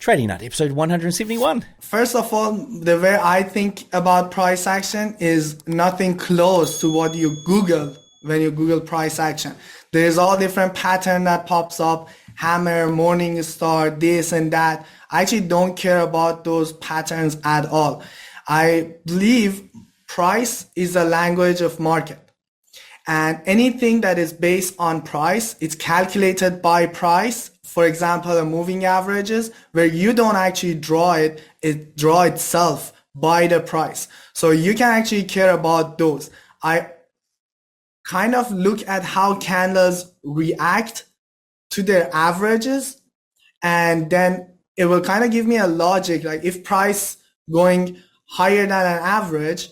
Trading Nut, episode 171. First of all, the way I think about price action is nothing close to what you Google when you Google price action. There's all different pattern that pops up, hammer, morning star, this and that. I actually don't care about those patterns at all. I believe price is a language of market. And anything that is based on price, it's calculated by price. For example, the moving averages, where you don't actually draw it, it draw itself by the price. So you can actually care about those. I kind of look at how candles react to their averages, and then it will kind of give me a logic. Like if price going higher than an average,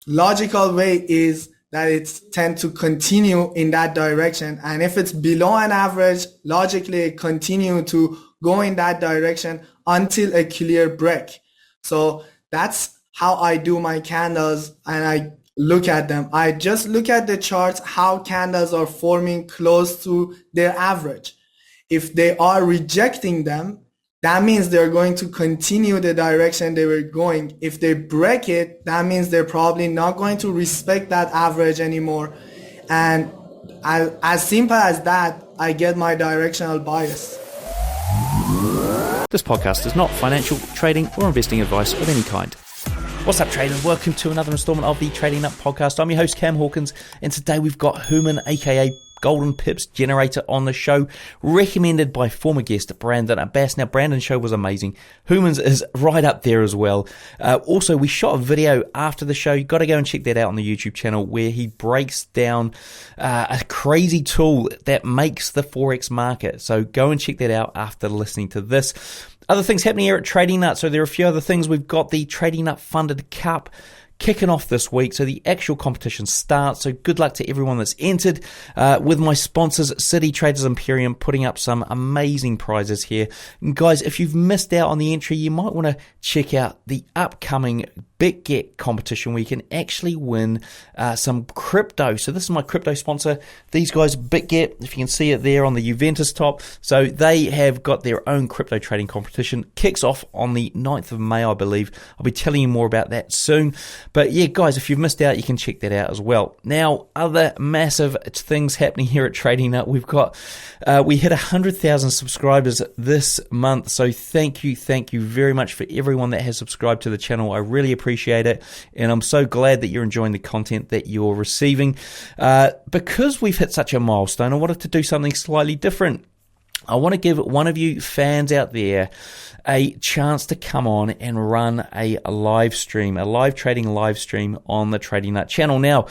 logical way is that it's tend to continue in that direction. And if it's below an average, logically it continue to go in that direction until a clear break. So that's how I do my candles, and I look at them. I just look at the charts, how candles are forming close to their average. If they are rejecting them, that means they're going to continue the direction they were going. If they break it, that means they're probably not going to respect that average anymore. And as simple as that, I get my directional bias. This podcast is not financial, trading, or investing advice of any kind. What's up, traders? Welcome to another installment of the Trading Nut podcast. I'm your host, Cam Hawkins, and today we've got Hooman, aka Golden Pips Generator, on the show, recommended by former guest Brandon Abbas. Now, Brandon's show was amazing. Hooman's is right up there as well. Also, we shot a video after the show. You've got to go and check that out on the YouTube channel, where he breaks down a crazy tool that makes the Forex market. So go and check that out after listening to this. Other things happening here at Trading Nut. So there are a few other things. We've got the Trading Nut Funded Cup kicking off this week, so the actual competition starts. So good luck to everyone that's entered, with my sponsors City Traders Imperium putting up some amazing prizes here. And guys, if you've missed out on the entry, you might want to check out the upcoming BitGet competition where you can actually win some crypto. So this is my crypto sponsor, these guys, BitGet, if you can see it there on the Juventus top. So they have got their own crypto trading competition, kicks off on the 9th of May, I believe. I'll be telling you more about that soon. But yeah, guys, if you've missed out, you can check that out as well. Now, other massive things happening here at Trading Nut. We've got, we hit 100,000 subscribers this month. So thank you very much for everyone that has subscribed to the channel. I really appreciate it. And I'm so glad that you're enjoying the content that you're receiving. Because we've hit such a milestone, I wanted to do something slightly different. I want to give one of you fans out there a chance to come on and run a live stream, a live trading live stream on the Trading Nut channel. Now,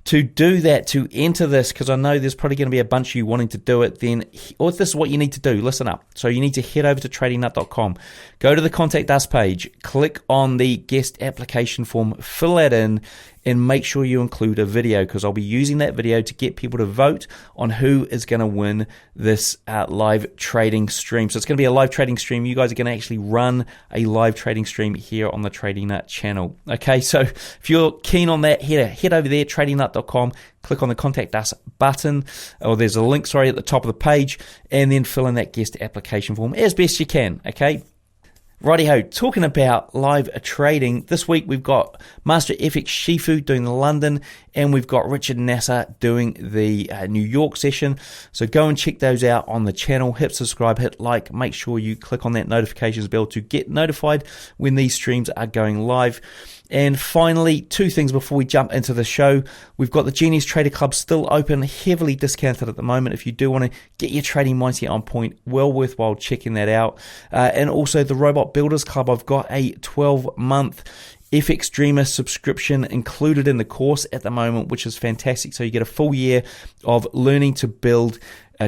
to do that, to enter this, because I know there's probably going to be a bunch of you wanting to do it, then, or this is what you need to do. Listen up. So you need to head over to tradingnut.com, go to the Contact Us page, click on the guest application form, fill that in, and make sure you include a video, because I'll be using that video to get people to vote on who is going to win this live trading stream. So it's going to be a live trading stream. You guys are going to actually run a live trading stream here on the Trading Nut channel. Okay, so if you're keen on that, head over there, tradingnut.com, click on the Contact Us button, or there's a link, at the top of the page, and then fill in that guest application form as best you can, okay? Righty-ho, talking about live trading, this week we've got Master FX Shifu doing the London, and we've got Richard Nasser doing the New York session. So go and check those out on the channel. Hit subscribe, hit like, make sure you click on that notifications bell to get notified when these streams are going live. And finally, two things before we jump into the show. We've got the Genius Trader Club still open, heavily discounted at the moment. If you do want to get your trading mindset on point, well worthwhile checking that out. And also the Robot Builders Club. I've got a 12-month FX Dreamer subscription included in the course at the moment, which is fantastic. So you get a full year of learning to build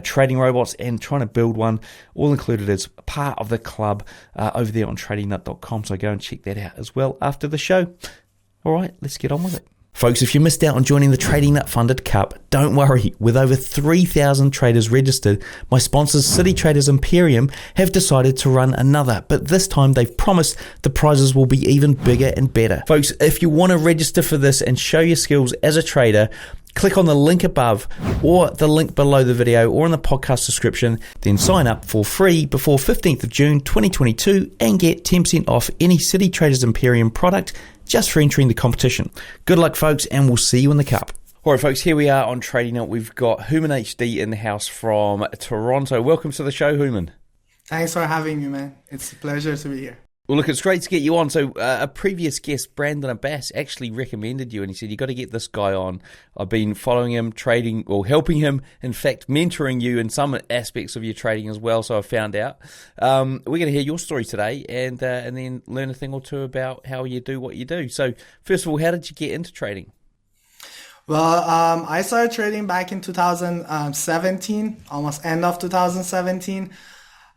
trading robots and trying to build one, all included as part of the club over there on tradingnut.com. So go and check that out as well after the show. All right, let's get on with it. Folks, if you missed out on joining the Trading Nut Funded Cup, don't worry. With over 3,000 traders registered, my sponsors City Traders Imperium have decided to run another, but this time they've promised the prizes will be even bigger and better. Folks, if you want to register for this and show your skills as a trader, Click on the link above or the link below the video or in the podcast description, then sign up for free before 15th of June 2022 and get 10% off any City Traders Imperium product just for entering the competition. Good luck, folks, and we'll see you in the cup. All right, folks, here we are on Trading Up. We've got Hooman HD in the house from Toronto. Welcome to the show, Hooman. Thanks for having me, man. It's a pleasure to be here. Well, look, it's great to get you on. So a previous guest, Brandon Abbas, actually recommended you, and he said, you got to get this guy on. I've been following him, trading, or helping him, in fact, mentoring you in some aspects of your trading as well, so I found out. We're going to hear your story today and then learn a thing or two about how you do what you do. So first of all, how did you get into trading? Well, I started trading back in 2017, almost end of 2017.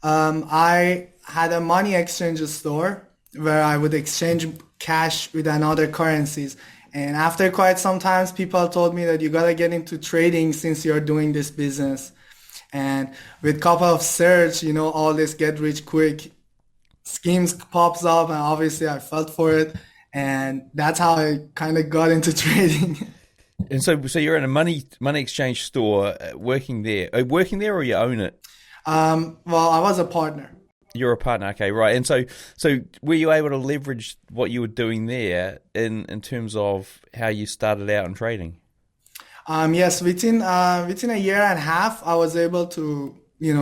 I had a money exchange store where I would exchange cash with another currencies. And after quite some time, people told me that you got to get into trading since you're doing this business. And with couple of search, all this get rich quick schemes pops up, and obviously I felt for it. And that's how I kind of got into trading. And so you're in a money exchange store, working there. Are you working there or you own it? Well, I was a partner. You're a partner, okay, right. And so were you able to leverage what you were doing there in terms of how you started out in trading? Yes, within a year and a half, I was able to,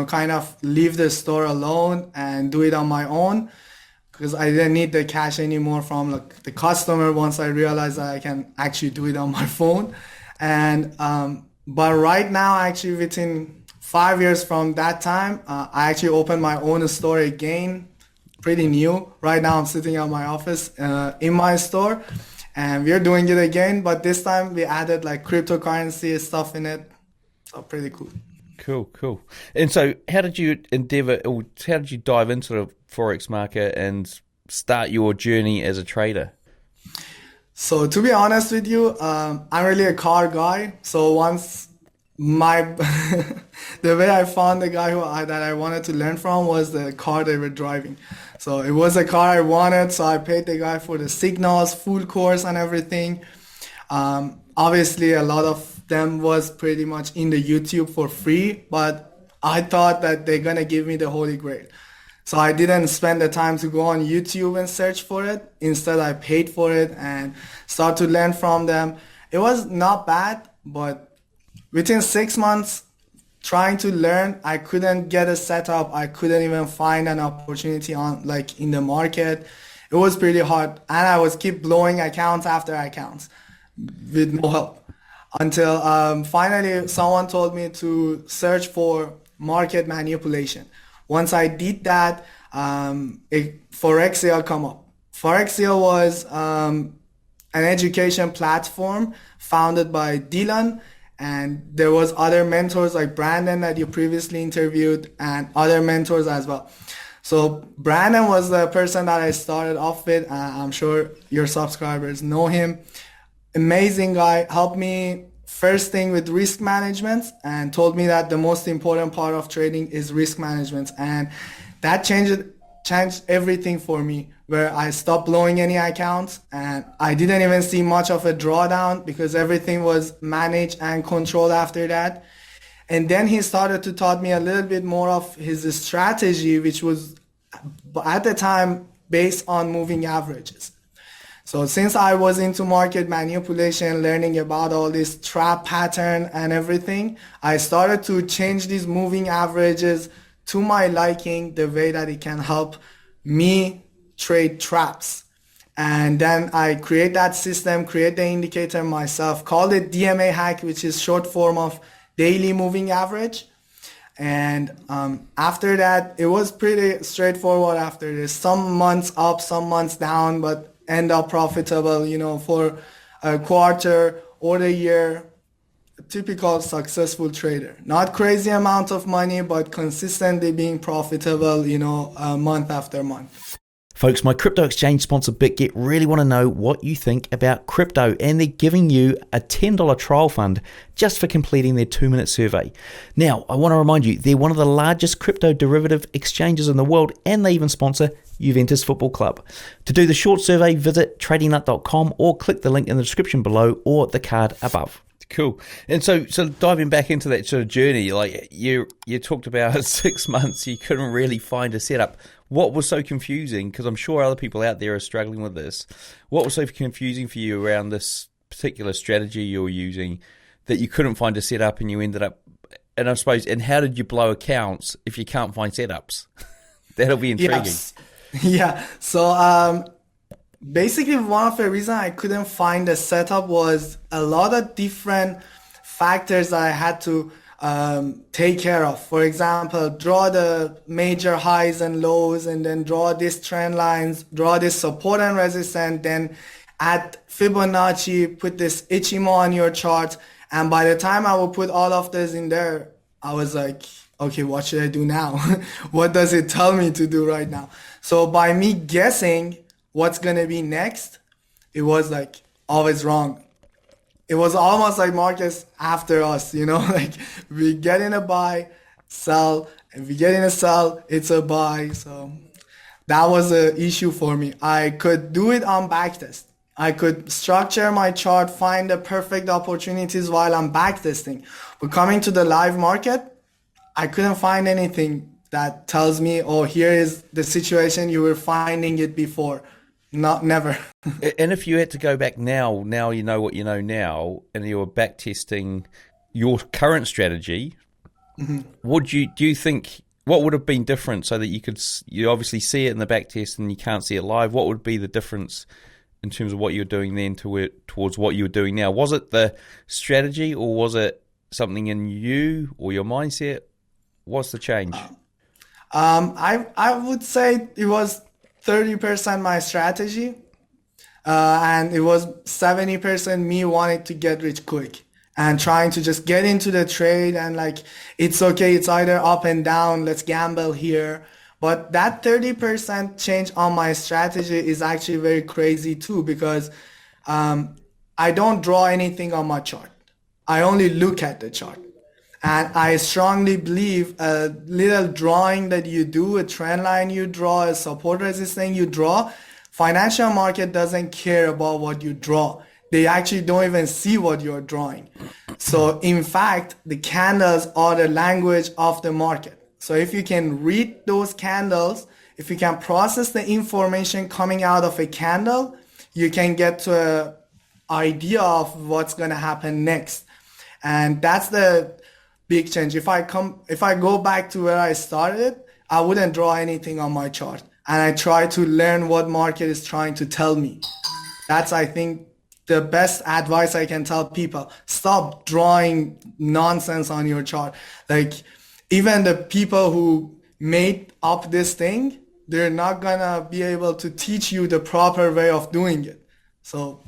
kind of leave the store alone and do it on my own, because I didn't need the cash anymore from the customer once I realized that I can actually do it on my phone. And but right now, actually, within 5 years from that time, I actually opened my own store again, pretty new. Right now, I'm sitting at my office in my store, and we're doing it again. But this time, we added cryptocurrency stuff in it. So pretty cool. Cool. And so how did you dive into the Forex market and start your journey as a trader? So to be honest with you, I'm really a car guy. So once the way I found the guy that I wanted to learn from was the car they were driving. So it was a car I wanted, so I paid the guy for the signals, full course and everything. Obviously a lot of them was pretty much in the YouTube for free, but I thought that they're gonna give me the holy grail. So I didn't spend the time to go on YouTube and search for it. Instead, I paid for it and start to learn from them. It was not bad, but within 6 months, trying to learn, I couldn't get a setup. I couldn't even find an opportunity in the market. It was pretty hard, and I was keep blowing accounts after accounts with no help. Until finally someone told me to search for market manipulation. Once I did that, Forexia come up. Forexia was an education platform founded by Dylan, and there was other mentors like Brandon that you previously interviewed and other mentors as well. So Brandon was the person that I started off with. I'm sure your subscribers know him. Amazing guy, helped me first thing with risk management and told me that the most important part of trading is risk management. And that changed everything for me, where I stopped blowing any accounts and I didn't even see much of a drawdown because everything was managed and controlled after that. And then he started to taught me a little bit more of his strategy, which was at the time based on moving averages. So since I was into market manipulation, learning about all this trap pattern and everything, I started to change these moving averages to my liking, the way that it can help me trade traps. And then I create that system, create the indicator myself, called it DMA hack, which is short form of daily moving average. And after that, it was pretty straightforward after this. Some months up, some months down, but end up profitable, for a quarter or a year. A typical successful trader. Not crazy amount of money, but consistently being profitable, month after month. Folks, my crypto exchange sponsor BitGet really want to know what you think about crypto, and they're giving you a $10 trial fund just for completing their 2-minute survey. Now, I want to remind you, they're one of the largest crypto derivative exchanges in the world, and they even sponsor Juventus Football Club. To do the short survey, visit tradingnut.com or click the link in the description below or the card above. Cool. And so diving back into that sort of journey, like you talked about 6 months, you couldn't really find a setup. What was so confusing? Because I'm sure other people out there are struggling with this. What was so confusing for you around this particular strategy you're using that you couldn't find a setup and you ended up, and I suppose, and how did you blow accounts if you can't find setups? That'll be intriguing. Yes. Yeah. So basically, one of the reasons I couldn't find a setup was a lot of different factors that I had to take care of. For example, draw the major highs and lows, and then draw these trend lines, draw this support and resistance, then add Fibonacci, put this Ichimo on your chart. And by the time I would put all of this in there, I was like, okay, what should I do now? What does it tell me to do right now? So by me guessing what's going to be next, it was like always wrong. It was almost like markets after us, like we get in a buy, sell, and we get in a sell, it's a buy. So that was an issue for me. I could do it on backtest. I could structure my chart, find the perfect opportunities while I'm backtesting. But coming to the live market, I couldn't find anything that tells me, oh, here is the situation you were finding it before. Never. And if you had to go back now you know what you know now, and you were back testing your current strategy, do you think, what would have been different so that you obviously see it in the back test and you can't see it live? What would be the difference in terms of what you were doing then towards what you were doing now? Was it the strategy, or was it something in you or your mindset? What's the change? I would say it was 30% my strategy, and it was 70% me wanting to get rich quick and trying to just get into the trade, and like, it's okay, it's either up and down, let's gamble here. But that 30% change on my strategy is actually very crazy too, because I don't draw anything on my chart. I only look at the chart. And I strongly believe a little drawing that you do, a trend line you draw, a support resistance you draw, financial market doesn't care about what you draw. They actually don't even see what you're drawing. So in fact, the candles are the language of the market. So if you can read those candles, if you can process the information coming out of a candle, you can get to an idea of what's going to happen next. And that's the big change. If I go back to where I started, I wouldn't draw anything on my chart. And I try to learn what market is trying to tell me. That's, I think, the best advice I can tell people. Stop drawing nonsense on your chart. Like, even the people who made up this thing, they're not gonna be able to teach you the proper way of doing it. So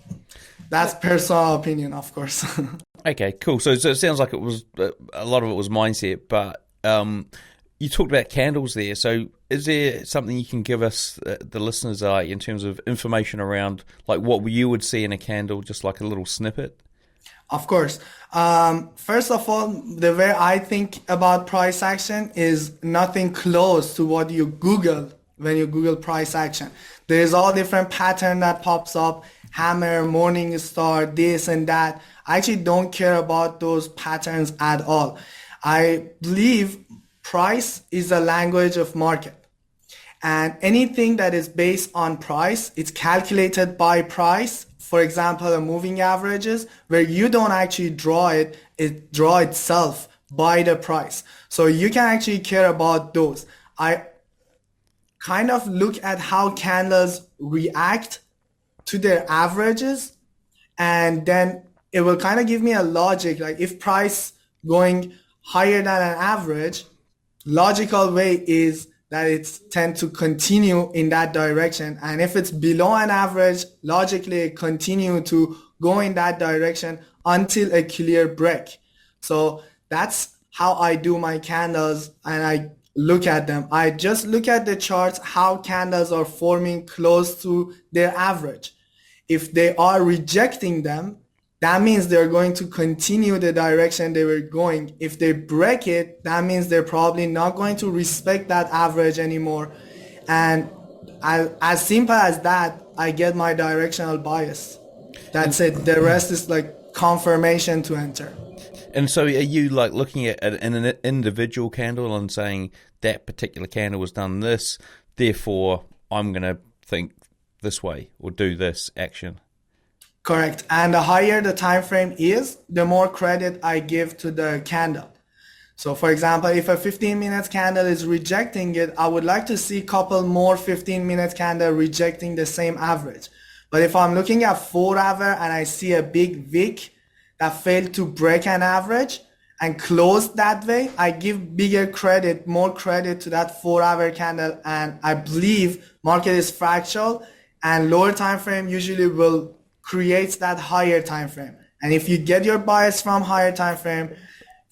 that's personal opinion, of course. Okay, cool. So it sounds like it was a lot of it was mindset, but you talked about candles there. So is there something you can give us, the listeners, in terms of information around like what you would see in a candle, just like a little snippet? Of course. First of all, the way I think about price action is nothing close to what you Google when you Google price action. There's all different pattern that pops up, hammer, morning star, this and that. I actually don't care about those patterns at all. I believe price is the language of market. And anything that is based on price, it's calculated by price. For example, the moving averages, where you don't actually draw it, it draw itself by the price. So you can actually care about those. I kind of look at how candles react to their averages, and then it will kind of give me a logic. Like if price going higher than an average, logical way is that it's tend to continue in that direction. And if it's below an average, logically it continue to go in that direction until a clear break. So that's how I do my candles, and I look at them. I just look at the charts, how candles are forming close to their average. If they are rejecting them, that means they're going to continue the direction they were going. If they break it, that means they're probably not going to respect that average anymore. And as simple as that, I get my directional bias. That's it. The rest is like confirmation to enter. And so are you like looking at an individual candle and saying that particular candle was done this, therefore I'm going to think this way or do this action? Correct. And the higher the time frame is, the more credit I give to the candle. So for example, if a 15 minutes candle is rejecting it, I would like to see a couple more 15 minutes candle rejecting the same average. But if I'm looking at 4 hour and I see a big wick that failed to break an average and closed that way, I give bigger credit, more credit to that 4 hour candle. And I believe market is fractal and lower time frame usually will create that higher time frame. And if you get your bias from higher time frame,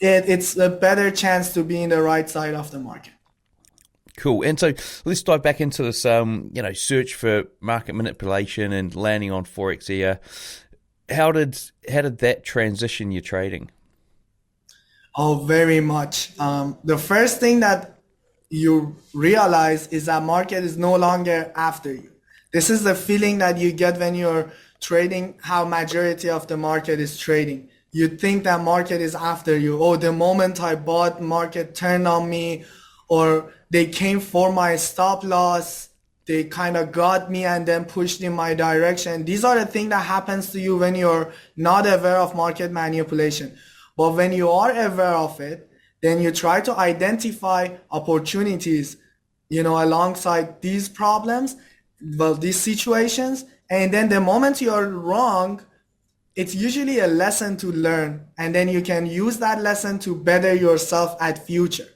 it's a better chance to be in the right side of the market. Cool. And so let's dive back into this, search for market manipulation and landing on Forexia. How did that transition your trading? Oh, very much. The first thing that you realize is that market is no longer after you. This is the feeling that you get when you're trading how majority of the market is trading. You think that market is after you. Oh, the moment I bought, market turned on me, or they came for my stop loss. They kind of got me and then pushed in my direction. These are the things that happens to you when you're not aware of market manipulation. But when you are aware of it, then you try to identify opportunities, alongside these problems, these situations. And then the moment you're wrong, it's usually a lesson to learn. And then you can use that lesson to better yourself at future.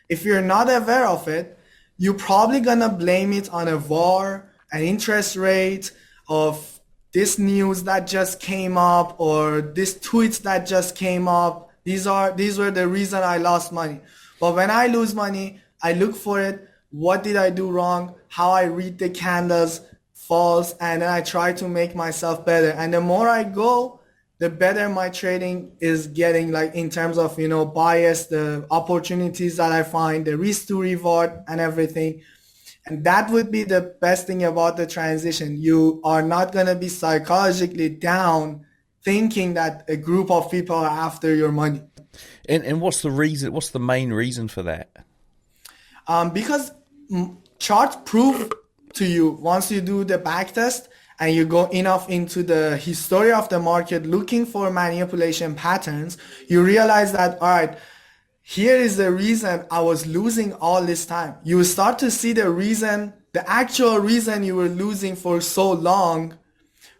If you're not aware of it, you're probably gonna blame it on a war, an interest rate, of this news that just came up, or this tweets that just came up. These were the reason I lost money. But when I lose money, I look for it. What did I do wrong? How I read the candles false, and then I try to make myself better. And the more I go, the better my trading is getting, like in terms of, bias, the opportunities that I find, the risk to reward and everything. And that would be the best thing about the transition. You are not going to be psychologically down thinking that a group of people are after your money. And what's the reason? What's the main reason for that? Because charts prove to you, once you do the back test and you go enough into the history of the market looking for manipulation patterns, you realize that, all right, here is the reason I was losing all this time. You start to see the reason, the actual reason you were losing for so long,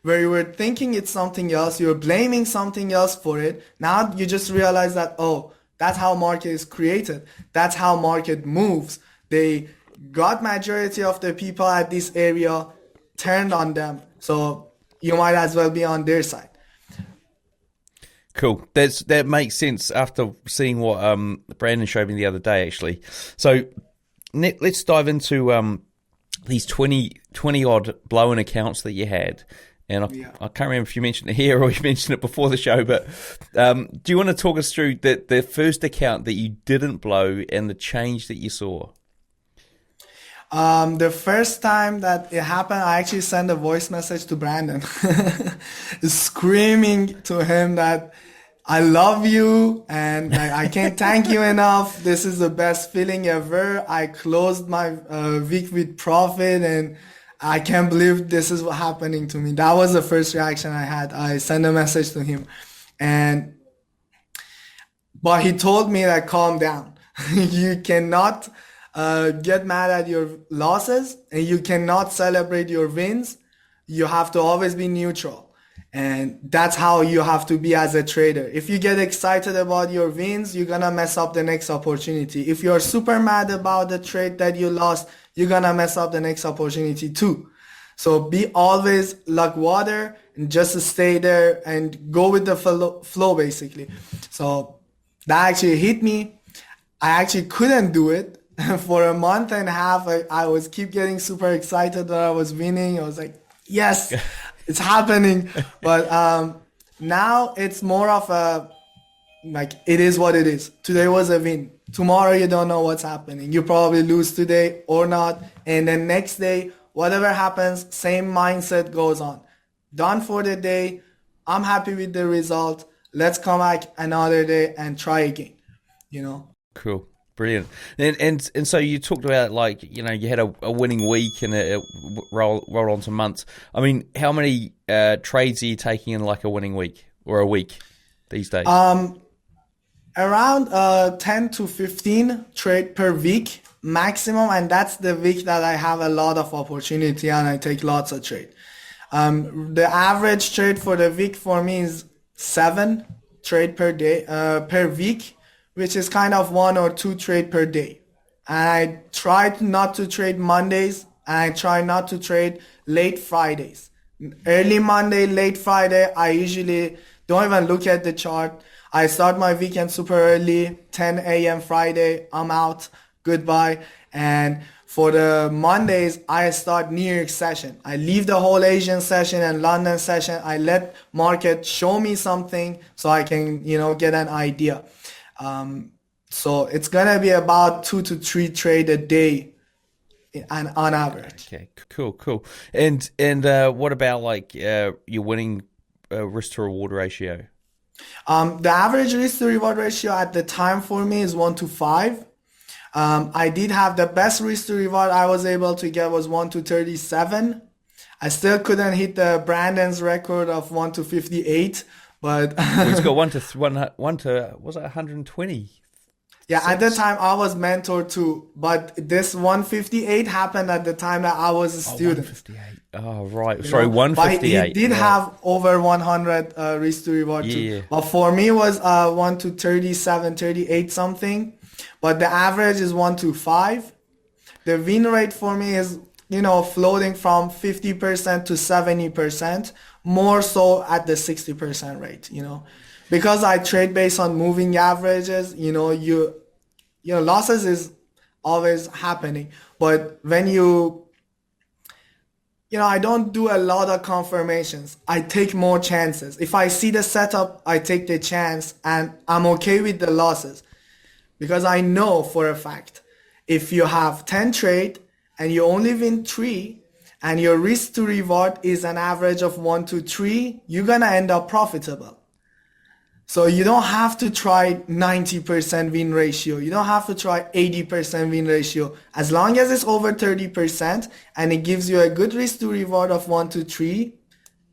where you were thinking it's something else, you were blaming something else for it. Now you just realize that, oh, that's how market is created. That's how market moves. They got majority of the people at this area turned on them. So you might as well be on their side. Cool. That makes sense after seeing what Brandon showed me the other day, actually. So let's dive into these 20 odd blown accounts that you had. And I can't remember if you mentioned it here or you mentioned it before the show, but do you want to talk us through the first account that you didn't blow and the change that you saw? The first time that it happened, I actually sent a voice message to Brandon screaming to him that I love you and I can't thank you enough. This is the best feeling ever. I closed my week with profit and I can't believe this is what happening to me. That was the first reaction I had. I sent a message to him, but he told me that calm down. You cannot get mad at your losses and you cannot celebrate your wins. You have to always be neutral. And that's how you have to be as a trader. If you get excited about your wins, you're going to mess up the next opportunity. If you're super mad about the trade that you lost, you're going to mess up the next opportunity too. So be always like water and just stay there and go with the flow basically. So that actually hit me. I actually couldn't do it. For a month and a half, I was keep getting super excited that I was winning. I was like, yes, it's happening. But now it's more of a, like, it is what it is. Today was a win. Tomorrow you don't know what's happening. You probably lose today or not. And then next day, whatever happens, same mindset goes on. Done for the day, I'm happy with the result. Let's come back another day and try again, you know. Cool. Brilliant. And so you talked about, like, you know, you had a winning week and it rolled on to months. I mean, how many trades are you taking in like a winning week or a week these days? Around 10 to 15 trade per week maximum, and that's the week that I have a lot of opportunity and I take lots of trade. The average trade for the week for me is 7 trade per day per week, which is kind of 1 or 2 trade per day. And I try not to trade Mondays, and I try not to trade late Fridays. Early Monday, late Friday, I usually don't even look at the chart. I start my weekend super early, 10 a.m. Friday, I'm out, goodbye. And for the Mondays, I start New York session. I leave the whole Asian session and London session. I let market show me something so I can, you know, get an idea. So it's gonna be about 2 to 3 trade a day, and on average. Okay, cool. And what about like your winning risk to reward ratio? The average risk to reward ratio at the time for me is 1 to 5. I did have the best risk to reward I was able to get was 1 to 37. I still couldn't hit the Brandon's record of 1 to 58, but It's got one to was it 120? Yeah, at the time I was mentored too, but this 158 happened at the time that I was a student. 158. Oh, right. You Sorry, know, 158. But he did have over 100 risk to reward too. But for me it was 1 to 37, 38 something. But the average is 1 to 5. The win rate for me is, you know, floating from 50% to 70%, more so at the 60% rate, you know. Because I trade based on moving averages, you know, losses is always happening. But when you know, I don't do a lot of confirmations. I take more chances. If I see the setup, I take the chance and I'm okay with the losses. Because I know for a fact, if you have 10 trade and you only win 3 and your risk to reward is an average of 1 to 3, you're going to end up profitable. So you don't have to try 90% win ratio. You don't have to try 80% win ratio. As long as it's over 30% and it gives you a good risk to reward of 1 to 3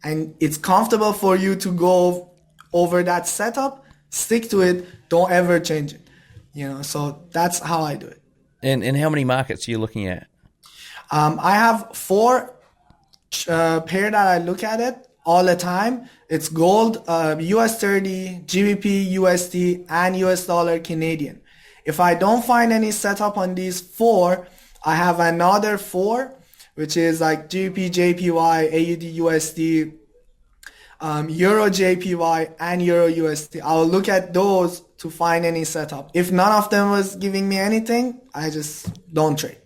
and it's comfortable for you to go over that setup, stick to it. Don't ever change it. You know, so that's how I do it. And how many markets are you looking at? I have 4 pair that I look at it all the time. It's gold, US 30, GBP, USD, and US dollar Canadian. If I don't find any setup on these 4, I have another 4, which is like GBP, JPY, AUD, USD, Euro JPY, and Euro USD. I'll look at those to find any setup. If none of them was giving me anything, I just don't trade.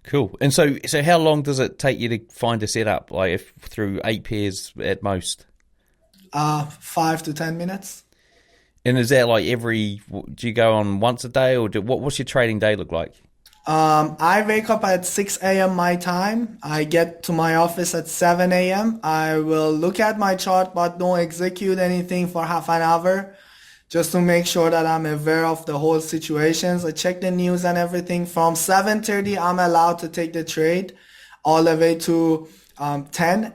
Cool. And so how long does it take you to find a setup? Like if through 8 pairs at most? 5 to 10 minutes. And is that like do you go on once a day, or what's your trading day look like? I wake up at 6 a.m. my time. I get to my office at 7 a.m. I will look at my chart, but don't execute anything for half an hour, just to make sure that I'm aware of the whole situations. I check the news and everything. From 7:30, I'm allowed to take the trade all the way to 10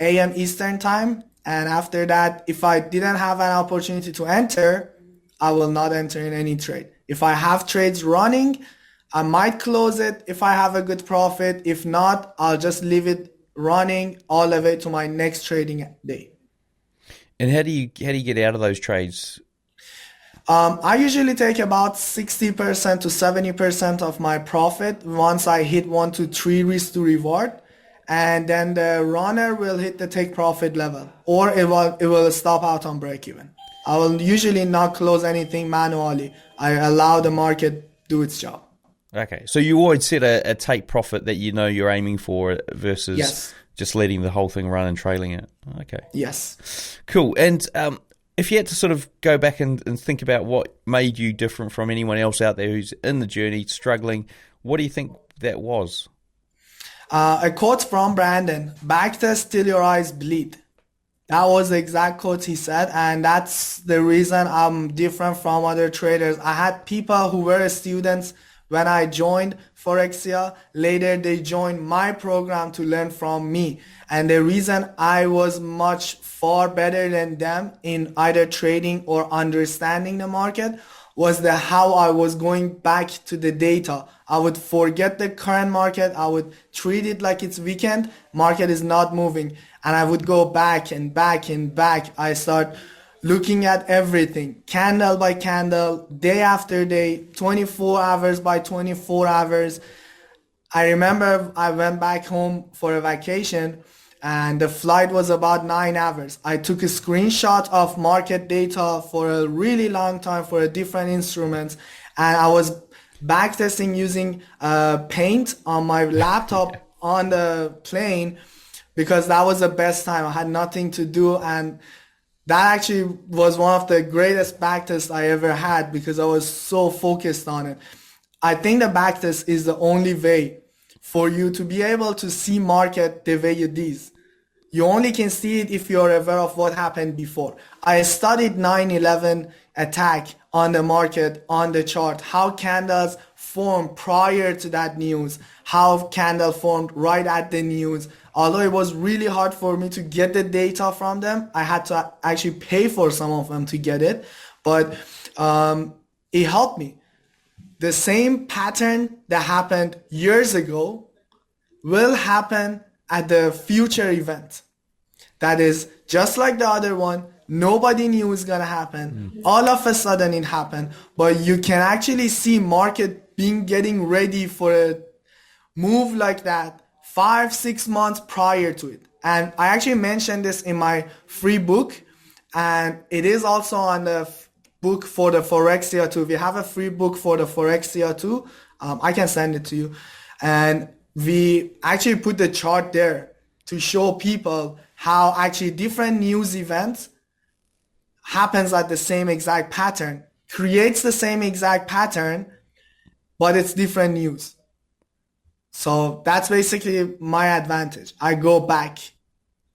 a.m. Eastern time. And after that, if I didn't have an opportunity to enter, I will not enter in any trade. If I have trades running, I might close it if I have a good profit. If not, I'll just leave it running all the way to my next trading day. And how do you get out of those trades? I usually take about 60% to 70% of my profit once I hit 1 to 3 risk to reward, and then the runner will hit the take profit level, or it will stop out on break even. I will usually not close anything manually. I allow the market do its job. Okay, so you always set a take profit that you know you're aiming for versus just letting the whole thing run and trailing it. Okay. Yes. Cool. And if you had to sort of go back and think about what made you different from anyone else out there who's in the journey, struggling, what do you think that was? A quote from Brandon: backtest till your eyes bleed. That was the exact quote he said, and that's the reason I'm different from other traders. I had people who were students when I joined Forexia. Later, they joined my program to learn from me. And the reason I was much far better than them in either trading or understanding the market was the how I was going back to the data. I would forget the current market. I would treat it like it's weekend. Market is not moving. And I would go back and back and back. I start looking at everything, candle by candle, day after day, 24 hours by 24 hours. I remember I went back home for a vacation and the flight was about 9 hours. I took a screenshot of market data for a really long time for a different instruments, and I was backtesting using Paint on my laptop on the plane because that was the best time. I had nothing to do, and that actually was one of the greatest backtests I ever had because I was so focused on it. I think the backtest is the only way for you to be able to see market the way it is. You only can see it if you're aware of what happened before. I studied 9/11 attack on the market, on the chart, how candles formed prior to that news, how candle formed right at the news. Although it was really hard for me to get the data from them, I had to actually pay for some of them to get it, but it helped me. The same pattern that happened years ago will happen at the future event. That is just like the other one. Nobody knew it's gonna happen. All of a sudden it happened, but you can actually see market getting ready for a move like that 5-6 months prior to it. And I actually mentioned this in my free book, and it is also on the book for the Forexia too. We have a free book for the Forexia too. I can send it to you. And we actually put the chart there to show people how actually different news events happens at the same exact pattern, creates the same exact pattern, but it's different news. So that's basically my advantage. I go back.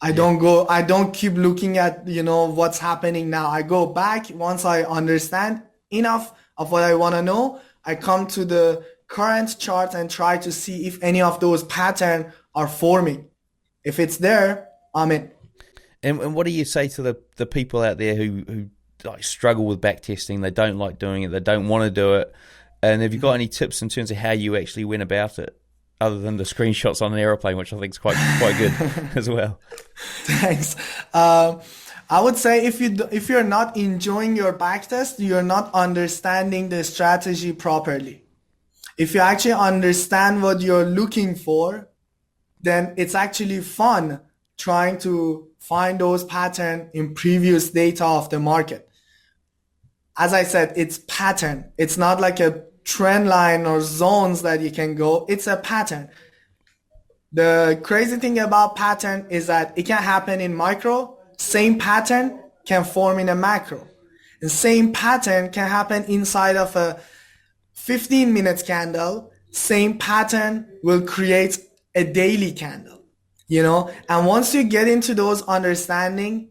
I don't keep looking at, what's happening now. I go back once I understand enough of what I want to know. I come to the current chart and try to see if any of those patterns are forming. If it's there, I'm in. And what do you say to the people out there who like struggle with backtesting? They don't like doing it. They don't want to do it. And have you got any tips in terms of how you actually went about it, other than the screenshots on an airplane, which I think is quite good as well? Thanks. I would say if you're not enjoying your backtest, you're not understanding the strategy properly. If you actually understand what you're looking for, then it's actually fun trying to find those patterns in previous data of the market. As I said, it's pattern. It's not like a trend line or zones that you can go. It's a pattern. The crazy thing about pattern is that it can happen in micro. Same pattern can form in a macro. The same pattern can happen inside of a 15 minutes candle. Same pattern will create a daily candle. And once you get into those understanding,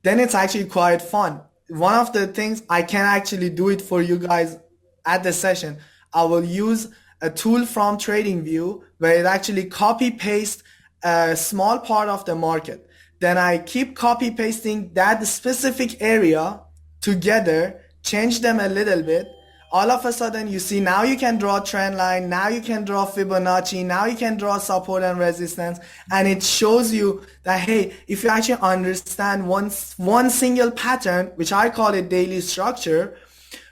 then it's actually quite fun. One of the things I can actually do it for you guys at the session. I will use a tool from TradingView where it actually copy paste a small part of the market. Then I keep copy pasting that specific area together, change them a little bit. All of a sudden you see now you can draw trend line, now you can draw Fibonacci, now you can draw support and resistance, and it shows you that, hey, if you actually understand one single pattern, which I call it daily structure,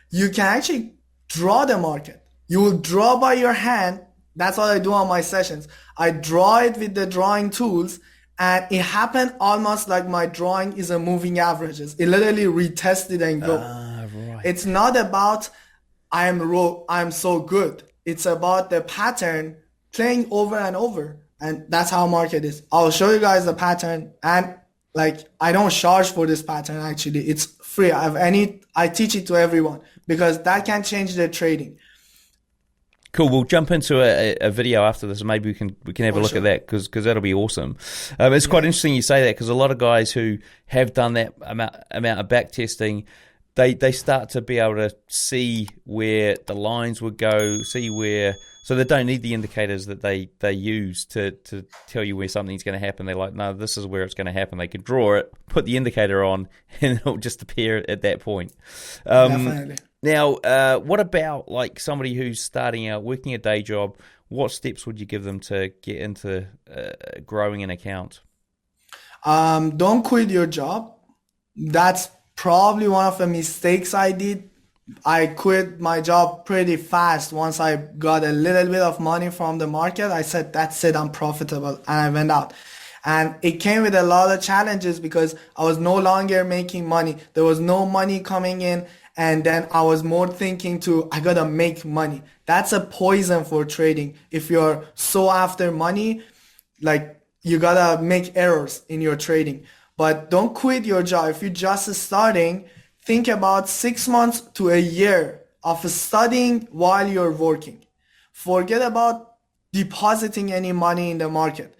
you can actually draw the market. You will draw by your hand. That's what I do on my sessions. I draw it with the drawing tools, and it happened almost like my drawing is a moving averages. It literally retest it and go. Right. It's not about I'm so good. It's about the pattern playing over and over. And that's how market is. I'll show you guys the pattern, and I don't charge for this pattern actually. It's free. I teach it to everyone because that can change their trading. Cool. We'll jump into a video after this, and maybe we can have a look at that because that'll be awesome. It's quite interesting you say that because a lot of guys who have done that amount of back testing, they start to be able to see where the lines would go, so they don't need the indicators that they use to tell you where something's going to happen. They're like, no, this is where it's going to happen. They can draw it, put the indicator on, and it'll just appear at that point. Definitely. Now, what about like somebody who's starting out, working a day job? What steps would you give them to get into growing an account? Don't quit your job. That's probably one of the mistakes I did. I quit my job pretty fast. Once I got a little bit of money from the market, I said, that's it, I'm profitable. And I went out. And it came with a lot of challenges because I was no longer making money. There was no money coming in. And then I was more thinking I gotta make money. That's a poison for trading. If you're so after money, like you gotta make errors in your trading. But don't quit your job. If you're just starting, think about 6 months to a year of studying while you're working. Forget about depositing any money in the market.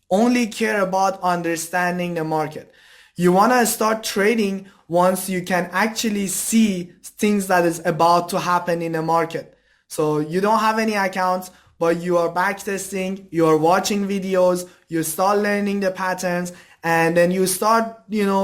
Only care about understanding the market. You want to start trading once you can actually see things that is about to happen in the market. So you don't have any accounts, but you are backtesting, you are watching videos, you start learning the patterns, and then you start,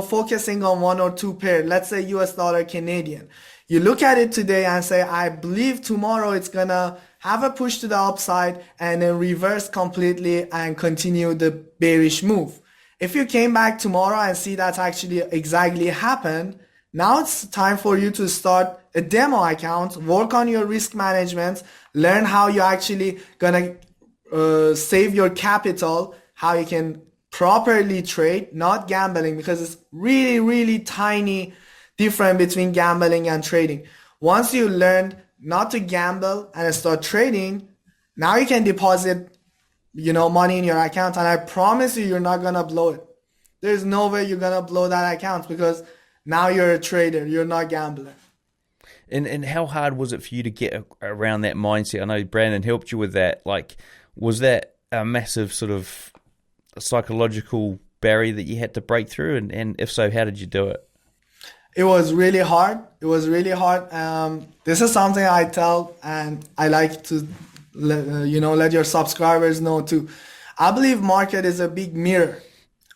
focusing on one or two pair. Let's say US dollar Canadian. You look at it today and say, I believe tomorrow it's gonna have a push to the upside and then reverse completely and continue the bearish move. If you came back tomorrow and see that's actually exactly happened, now it's time for you to start a demo account, work on your risk management, learn how you actually gonna save your capital, how you can properly trade, not gambling, because it's really, really tiny difference between gambling and trading. Once you learn not to gamble and start trading, now you can deposit money in your account, and I promise you're not gonna blow it. There's no way you're gonna blow that account because now you're a trader, you're not gambling. And how hard was it for you to get around that mindset? I know Brandon helped you with that. Like, was that a massive sort of psychological barrier that you had to break through? And if so, how did you do it? It was really hard. This is something I tell, and I like to let your subscribers know too. I believe market is a big mirror.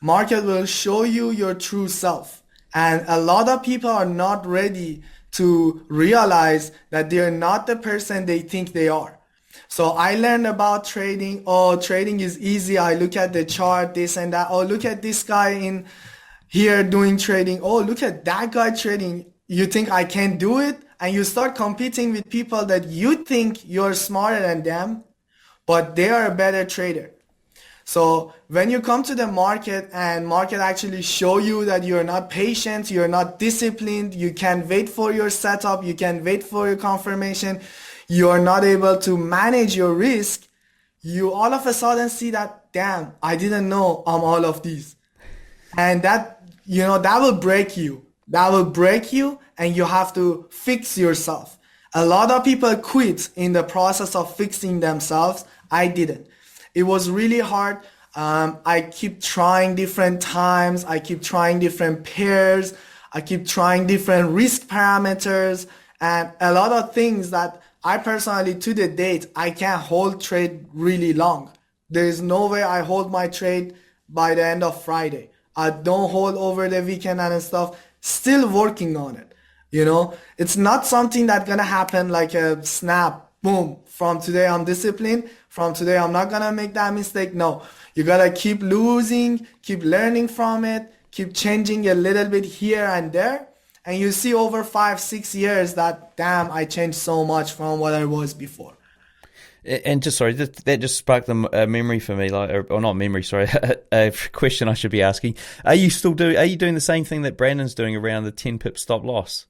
Market will show you your true self. And a lot of people are not ready to realize that they're not the person they think they are. So I learned about trading. Oh, trading is easy. I look at the chart, this and that. Oh, look at this guy in here doing trading. Oh, look at that guy trading. You think I can do it? And you start competing with people that you think you're smarter than them, but they are a better trader. So when you come to the market and market actually show you that you're not patient, you're not disciplined, you can wait for your setup, you can wait for your confirmation, you are not able to manage your risk, you all of a sudden see that, damn, I didn't know I'm all of these. And that, that will break you. That will break you, and you have to fix yourself. A lot of people quit in the process of fixing themselves. I didn't. It was really hard. I keep trying different times. I keep trying different pairs. I keep trying different risk parameters and a lot of things that I personally, to the date, I can't hold trade really long. There is no way I hold my trade by the end of Friday. I don't hold over the weekend and stuff. Still working on it. It's not something that's gonna happen like a snap, boom. From today I'm disciplined. From today I'm not gonna make that mistake. No, you gotta keep losing, keep learning from it, keep changing a little bit here and there. And you see over 5-6 years that, damn, I changed so much from what I was before. And just sorry, that just sparked a memory for me, or not memory, sorry, a question I should be asking. Are you doing the same thing that Brandon's doing around the 10 pip stop loss?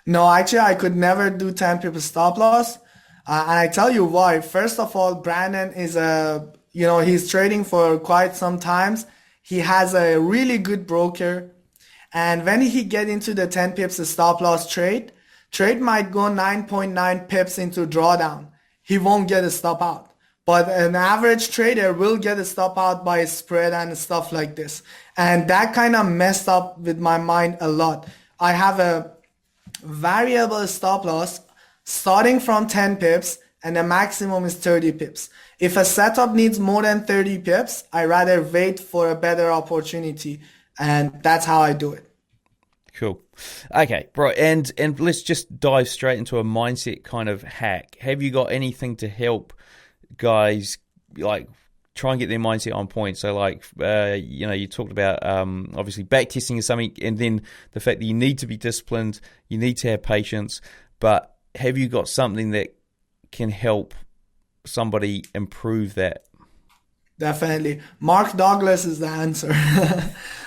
No, actually, I could never do 10 pip stop loss. And I tell you why. First of all, Brandon is he's trading for quite some times. He has a really good broker. And when he get into the 10 pips stop loss trade might go 9.9 pips into drawdown. he won't get a stop out. But an average trader will get a stop out by spread and stuff like this. And that kind of messed up with my mind a lot. I have a variable stop loss starting from 10 pips and the maximum is 30 pips. If a setup needs more than 30 pips, I rather wait for a better opportunity. And that's how I do it. Cool. Okay, bro. And let's just dive straight into a mindset kind of hack. Have you got anything to help guys like try and get their mindset on point? So like you talked about obviously back testing is something, and then the fact that you need to be disciplined, you need to have patience, but have you got something that can help somebody improve that? Definitely. Mark Douglas is the answer.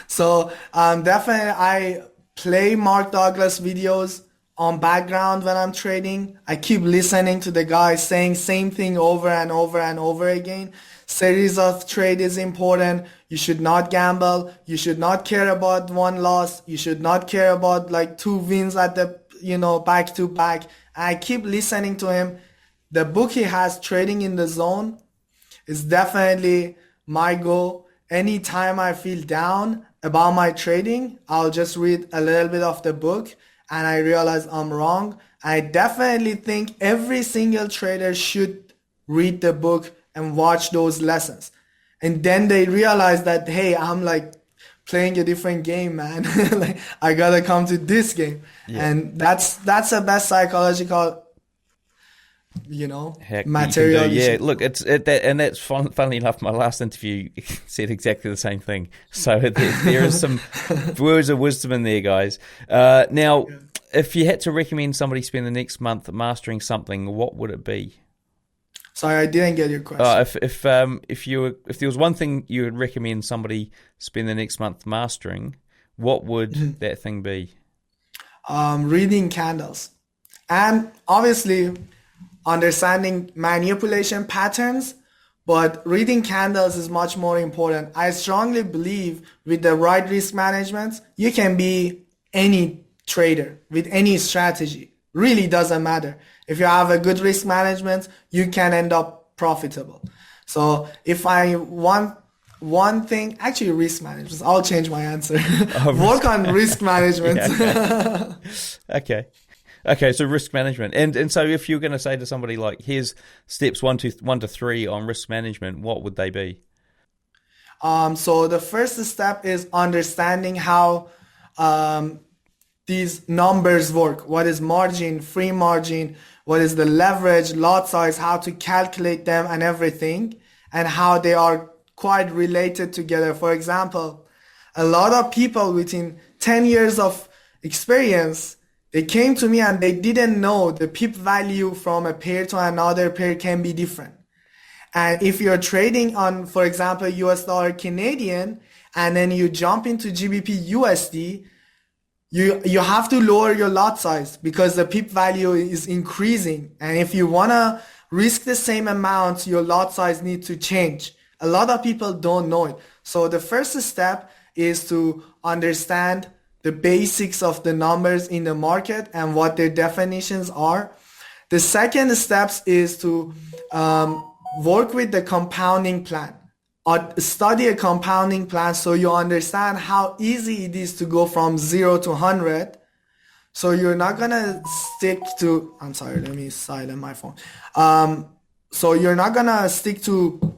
So definitely I play Mark Douglas videos on background when I'm trading. I keep listening to the guys saying same thing over and over and over again. Series of trade is important. You should not gamble. You should not care about one loss. You should not care about like 2 wins at the, back to back. I keep listening to him. The book he has, Trading in the Zone, is definitely my goal. Anytime I feel down about my trading, I'll just read a little bit of the book and I realize I'm wrong. I definitely think every single trader should read the book and watch those lessons. And then they realize that, hey, I'm like playing a different game, man. Like I gotta come to this game. Yeah. And that's the best psychological Heck, material. Yeah, look, and that's funnily enough, my last interview said exactly the same thing. So there is some words of wisdom in there, guys. Now, if you had to recommend somebody spend the next month mastering something, what would it be? Sorry, I didn't get your question. If there was one thing you would recommend somebody spend the next month mastering, what would that thing be? Reading candles, and obviously understanding manipulation patterns, but reading candles is much more important. I strongly believe with the right risk management, you can be any trader with any strategy. Really doesn't matter. If you have a good risk management, you can end up profitable. So if I want one thing, actually risk management, I'll change my answer. Work on risk management. Yeah. Okay, so risk management. And so if you're going to say to somebody like, here's steps 1 to 3 on risk management, what would they be? So the first step is understanding how these numbers work. What is margin, free margin, what is the leverage, lot size, how to calculate them and everything, and how they are quite related together. For example, a lot of people within 10 years of experience, they came to me and they didn't know the pip value from a pair to another pair can be different. And if you're trading on, for example, US dollar Canadian, and then you jump into GBP USD, you have to lower your lot size because the pip value is increasing. And if you want to risk the same amount, your lot size needs to change. A lot of people don't know it. So the first step is to understand the basics of the numbers in the market and what their definitions are. The second steps is to work with the compounding plan. Or study a compounding plan so you understand how easy it is to go from 0 to 100. So you're not gonna stick to, I'm sorry, let me silence my phone. So you're not gonna stick to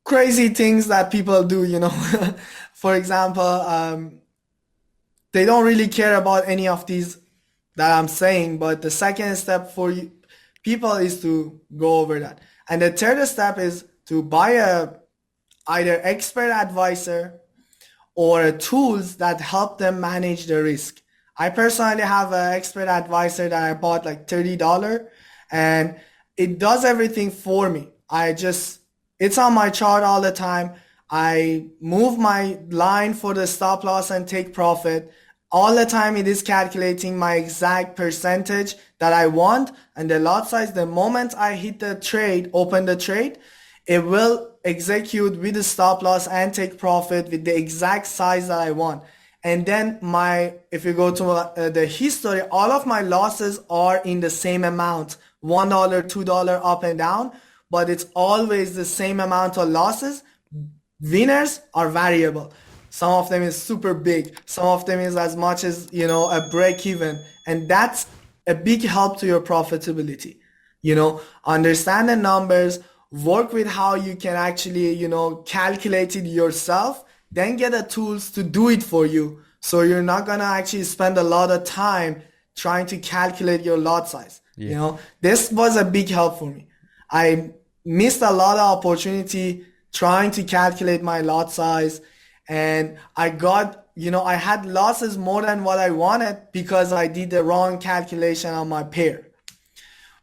crazy things that people do, For example, they don't really care about any of these that I'm saying, but the second step for people is to go over that. And the third step is to buy either expert advisor or tools that help them manage the risk. I personally have an expert advisor that I bought like $30 and it does everything for me. It's on my chart all the time. I move my line for the stop loss and take profit. All the time it is calculating my exact percentage that I want and the lot size. The moment I hit the trade, open the trade, it will execute with the stop loss and take profit with the exact size that I want. And then if you go to the history, all of my losses are in the same amount, $1, $2 up and down, but it's always the same amount of losses. Winners are variable. Some of them is super big. Some of them is as much as, a break even. And that's a big help to your profitability. Understand the numbers, work with how you can actually, calculate it yourself, then get the tools to do it for you. So you're not going to actually spend a lot of time trying to calculate your lot size. Yeah. This was a big help for me. I missed a lot of opportunity trying to calculate my lot size, and I got, I had losses more than what I wanted because I did the wrong calculation on my pair.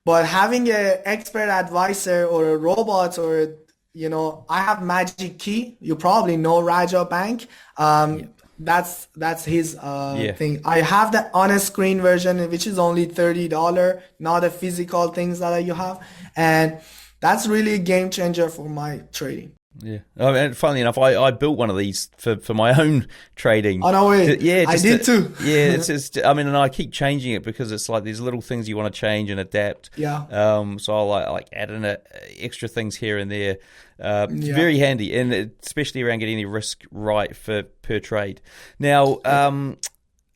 But having an expert advisor or a robot or, I have Magic Key. You probably know Raja Bank. That's his thing. I have the on-screen version, which is only $30, not the physical things that you have. And that's really a game changer for my trading. Yeah. I mean, funnily enough, I built one of these for my own trading. Oh, no way. Yeah, I did too. Yeah, it's just, and I keep changing it because it's like there's little things you want to change and adapt. Yeah. So I like add in extra things here and there. It's very handy, and especially around getting the risk right per trade. Now,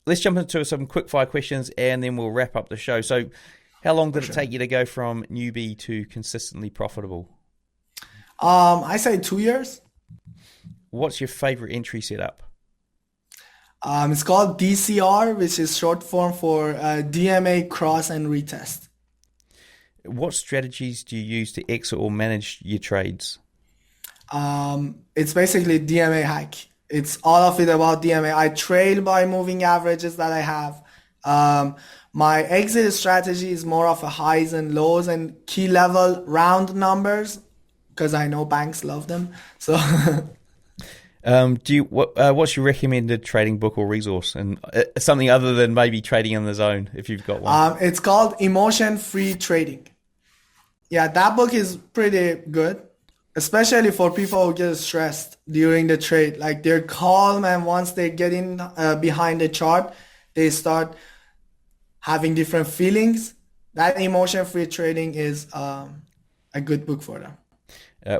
let's jump into some quick fire questions and then we'll wrap up the show. So, how long did it take you to go from newbie to consistently profitable? I say 2 years. What's your favorite entry setup? It's called DCR, which is short form for DMA cross and retest. What strategies do you use to exit or manage your trades? It's basically DMA hack. It's all of it about DMA. I trade by moving averages that I have. My exit strategy is more of a highs and lows and key level round numbers, because I know banks love them. So, what's your recommended trading book or resource, and something other than maybe trading in the zone if you've got one? It's called Emotion Free Trading. Yeah, that book is pretty good, especially for people who get stressed during the trade. Like they're calm, and once they get in behind the chart, they start having different feelings. That Emotion Free Trading is a good book for them.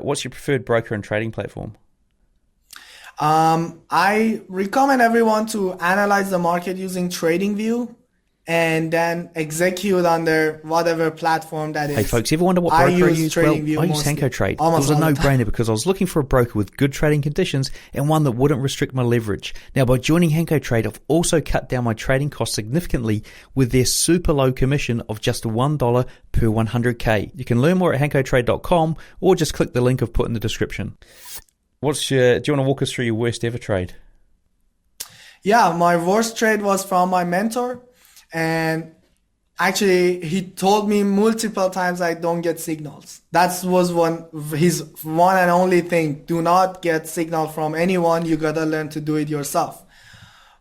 What's your preferred broker and trading platform? I recommend everyone to analyze the market using TradingView and then execute under whatever platform that is. Hey folks, ever wonder what broker I use? Well, I use HenkoTrade. It was a no-brainer because I was looking for a broker with good trading conditions and one that wouldn't restrict my leverage. Now, by joining HenkoTrade, I've also cut down my trading costs significantly with their super low commission of just $1 per 100K. You can learn more at henkotrade.com or just click the link I've put in the description. Do you want to walk us through your worst ever trade? Yeah, my worst trade was from my mentor. And actually, he told me multiple times I don't get signals. That was his one and only thing. Do not get signal from anyone. You gotta learn to do it yourself.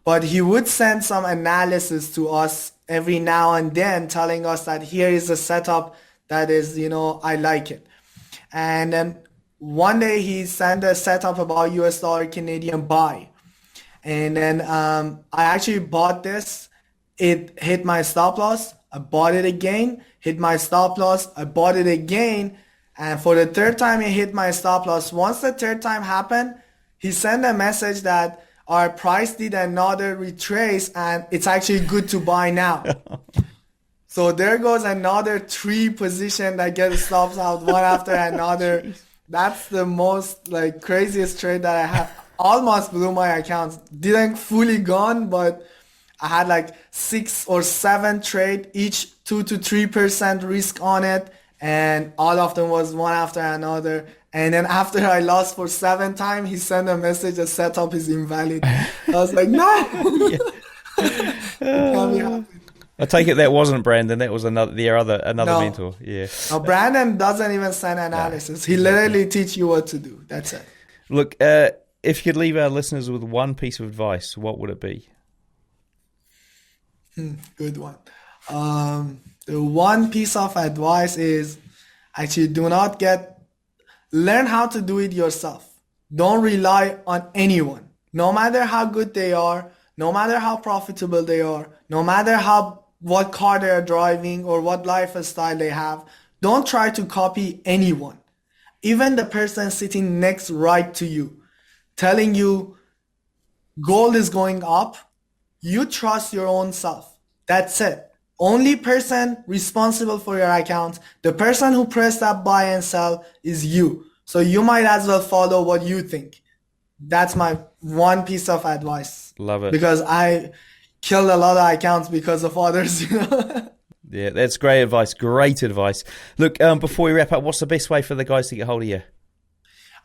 But he would send some analysis to us every now and then, telling us that here is a setup that is, I like it. And then one day he sent a setup about US dollar Canadian buy. And then I actually bought this. It hit my stop loss. I bought it again, hit my stop loss. I bought it again. And for the third time, it hit my stop loss. Once the third time happened, he sent a message that our price did another retrace and it's actually good to buy now. So there goes another 3 position that get stops out one after another. That's the most craziest trade that I have. Almost blew my account. Didn't fully gone, but I had 6 or 7 trade, each 2 to 3% risk on it, and all of them was one after another. And then after I lost for 7 times, he sent a message, the setup is invalid. I was like, no. I take it that wasn't Brandon. That was another mentor. Yeah. No, Brandon doesn't even send analysis. He literally teach you what to do. That's it. Look, if you could leave our listeners with one piece of advice, what would it be? Good one. The one piece of advice is actually learn how to do it yourself. Don't rely on anyone. No matter how good they are, no matter how profitable they are, no matter what car they are driving or what lifestyle they have, don't try to copy anyone. Even the person sitting next right to you, telling you gold is going up, you trust your own self. That's it. Only person responsible for your account, the person who pressed that buy and sell, is you. So you might as well follow what you think. That's my one piece of advice. Love it. Because I killed a lot of accounts because of others, you know. Yeah, that's great advice. Great advice. Look, before we wrap up, what's the best way for the guys to get hold of you?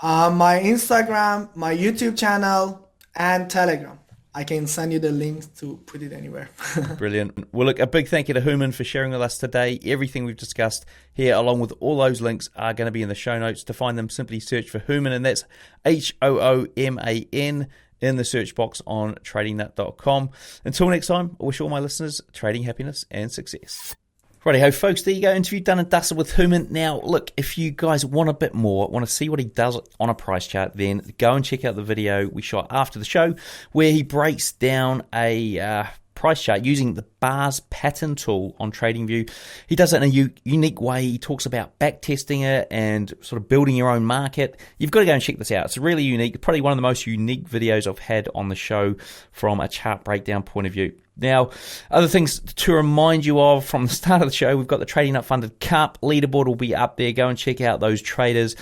My Instagram, my YouTube channel, and Telegram. I can send you the links to put it anywhere. Brilliant. Well, look, a big thank you to Hooman for sharing with us today. Everything we've discussed here, along with all those links, are going to be in the show notes. To find them, simply search for Hooman, and that's Hooman in the search box on tradingnut.com. Until next time, I wish all my listeners trading happiness and success. Righty-ho, folks, there you go. Interview done and dusted with Hooman. Now, look, if you guys want a bit more, want to see what he does on a price chart, then go and check out the video we shot after the show where he breaks down a price chart using the bars pattern tool on TradingView. He does it in a unique way. He talks about back testing it and sort of building your own market. You've got to go and check this out. It's really unique, probably one of the most unique videos I've had on the show from a chart breakdown point of view. Now, other things to remind you of from the start of the show, we've got the Trading Nut Funded Cup. Leaderboard will be up there. Go and check out those traders.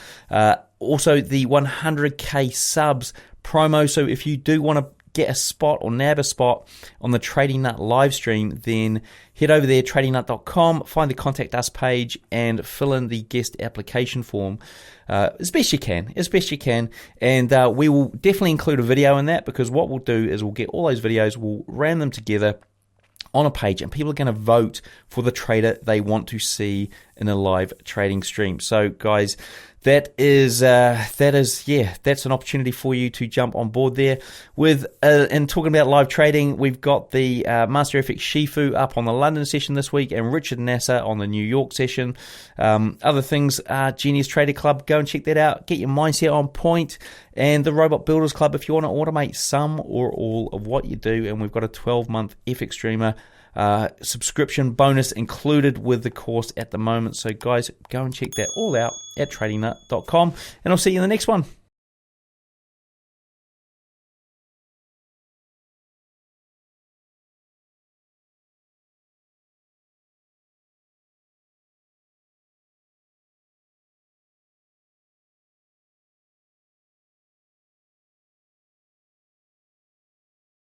Also, the 100K subs promo. So if you do want to get a spot or nab a spot on the Trading Nut live stream, then head over there, tradingnut.com, find the Contact Us page, and fill in the guest application form as best you can. And we will definitely include a video in that, because what we'll do is we'll get all those videos, we'll ram them together on a page, and people are going to vote for the trader they want to see in a live trading stream. So guys, that's an opportunity for you to jump on board there. And talking about live trading, we've got the Master FX Shifu up on the London session this week, and Richard Nasser on the New York session. Other things are Genius Trader Club. Go and check that out. Get your mindset on point. And the Robot Builders Club, if you want to automate some or all of what you do. And we've got a 12-month FX Streamer subscription bonus included with the course at the moment. So guys, go and check that all out at tradingnut.com, and I'll see you in the next one.